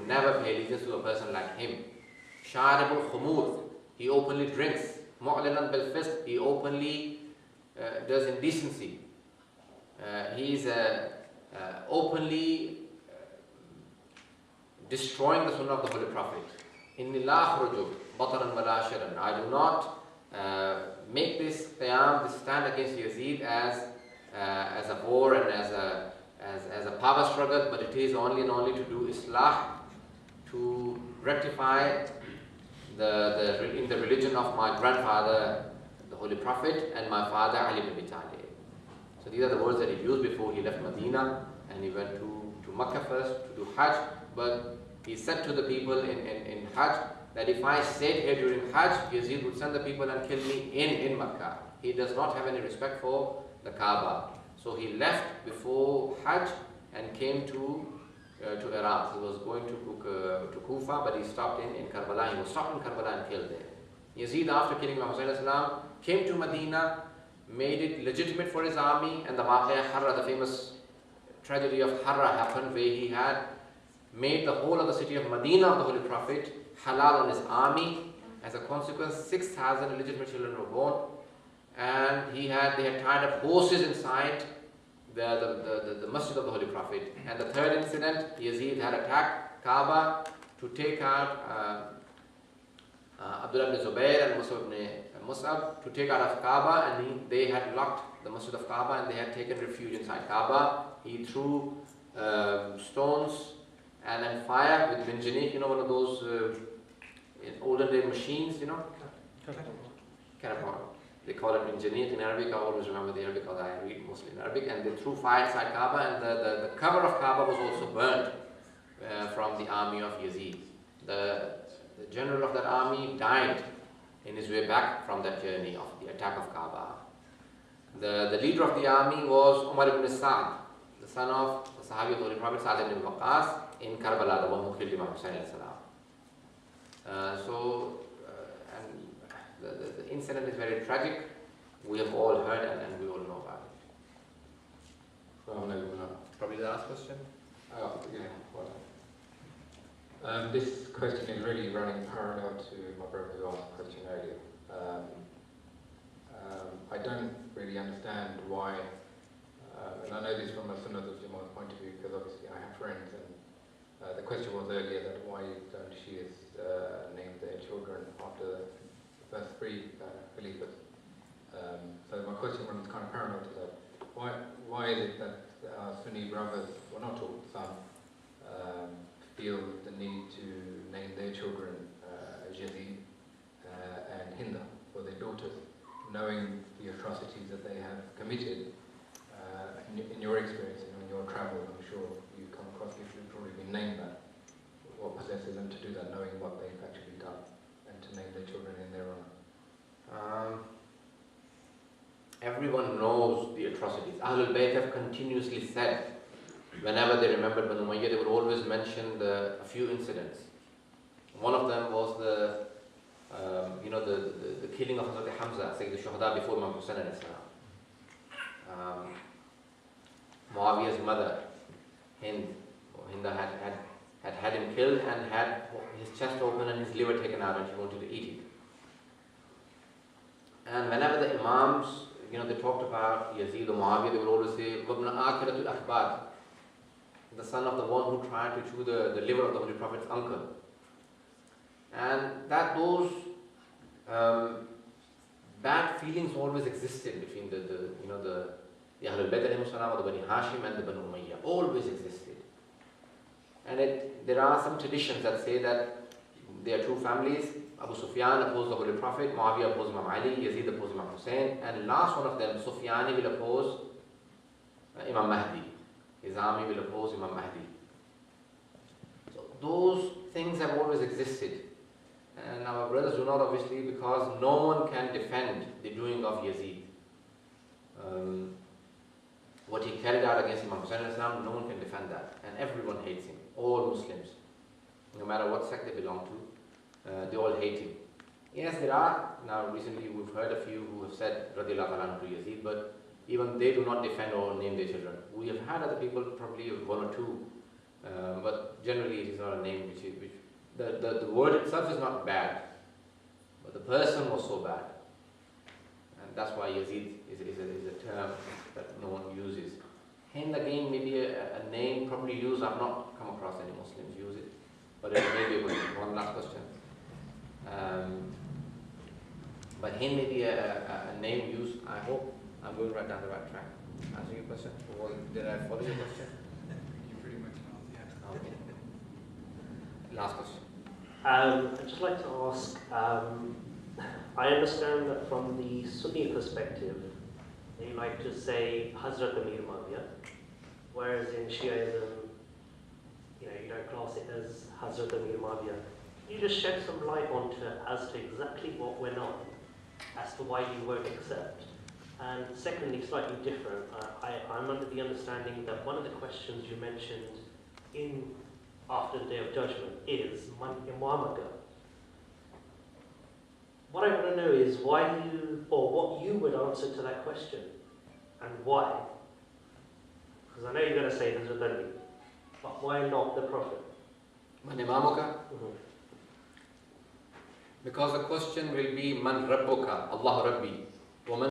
would never pay allegiance to a person like him. Sharib al-khumur, he openly drinks. Mu'linan bil-fisq, he openly does indecency. He is openly destroying the sunnah of the Holy Prophet. Inni la akhruju bataran wala shiran. I do not make this qiyam, this stand against Yazid as a war and as a power struggle, but it is only and only to do islah, to rectify in the religion of my grandfather, the Holy Prophet, and my father Ali ibn Abi Talib. So these are the words that he used before he left Medina and he went to Makkah first to do Hajj. But he said to the people in Hajj that if I stayed here during Hajj, Yazid would send the people and kill me in Makkah. He does not have any respect for the Kaaba. So he left before Hajj and came to Iraq. He was going to Kufa, but he stopped in Karbala. He was stopped in Karbala and killed there. Yazid, after killing Imam Hussain, came to Medina, made it legitimate for his army, and the Waqia Harra, the famous tragedy of Harra, happened, where he had made the whole of the city of Medina of the Holy Prophet halal on his army. As a consequence, 6,000 illegitimate children were born, and they had tied up horses inside the masjid of the Holy Prophet. And the third incident, Yazid had attacked Kaaba to take out Abdullah ibn Zubayr and Mus'ab to take out of Kaaba, and they had locked the masjid of Kaaba and they had taken refuge inside Kaaba. He threw stones and then fire with minjanik, one of those olden day machines, Catapult. They call it minjanik in Arabic. I always remember the Arabic because I read mostly in Arabic. And they threw fire inside Kaaba, and the cover of Kaaba was also burnt from the army of Yazid. The general of that army died in his way back from that journey of the attack of Kaaba. The leader of the army was Umar ibn Sa'd, the son of the Sahabi of the Holy Prophet Sa'd ibn Waqqas in Karbala, the one who killed Imam Hussain alayhi salam. The incident is very tragic. We have all heard and we all know about it. Probably the last question? This question is really running parallel to my brother who asked the question earlier. I don't really understand why, and I know this from a Sunnah al-Jama'ah point of view because obviously I have friends, and the question was earlier that why don't Shias name their children after the first three Khalifas. So my question runs kind of parallel to that. Why is it that our Sunni brothers, well not all, some, feel the need to name their children Yazid and Hinda for their daughters, knowing the atrocities that they have committed? In your experience and in your travel, I'm sure you've come across, you've probably been named that. What possesses them to do that, knowing what they've actually done, and to name their children in their honor? Everyone knows the atrocities. Ahlul Bayt have continuously said, whenever they remembered Banu Umayyah, they would always mention a few incidents. One of them was the killing of Hazrat Hamza, Sayyid al-Shuhada, before Imam Hussain alayhi salam. Muawiyah's mother, Hinda had him killed and had his chest open and his liver taken out, and she wanted to eat it. And whenever the Imams, they talked about Yazid or Muawiyah, they would always say, Wabna Akhiratul Akhbad, the son of the one who tried to chew the liver of the Holy Prophet's uncle. And that those bad feelings always existed between the Ahlul Bayt alayhim salam, or the Bani Hashim and the Banu Umayyah, always existed. And there are some traditions that say that there are two families. Abu Sufyan opposed the Holy Prophet, Muawiyah opposed Imam Ali, Yazid opposed Imam Hussain, and last one of them, Sufyani, will oppose Imam Mahdi. His army will oppose Imam Mahdi. So those things have always existed. And our brothers do not, obviously, because no one can defend the doing of Yazid. What he carried out against Imam Hussain Islam, no one can defend that. And everyone hates him, all Muslims. No matter what sect they belong to, they all hate him. Yes, there are, now recently we've heard a few who have said Radiyallahu anhu to Yazid, but even they do not defend or name their children. We have had other people, probably one or two, But generally it is not a name which the word itself is not bad, but the person was so bad. And that's why Yazid is a term that no one uses. Hind again, maybe a name probably used. I've not come across any Muslims use it, but it may be a question. One last question. But Hind may be a name used. I hope I'm going right down the right track. Answering your question? Or did I follow your question? You pretty much know, yeah. Okay. Last question. I'd just like to ask, I understand that from the Sunni perspective, they like to say Hazrat Amir Muawiyah, whereas in Shiaism, you don't class it as Hazrat Amir Muawiyah. Can you just shed some light as to exactly what went on, as to why you won't accept? And secondly, slightly different, I'm under the understanding that one of the questions you mentioned after the Day of Judgment is Muammaga. What I want to know is what you would answer to that question, and why. Because I know you're going to say Hazrat Ali, but why not the Prophet? Man imamuka? Because the question will be Man Rabbuka, Allah Rabbi.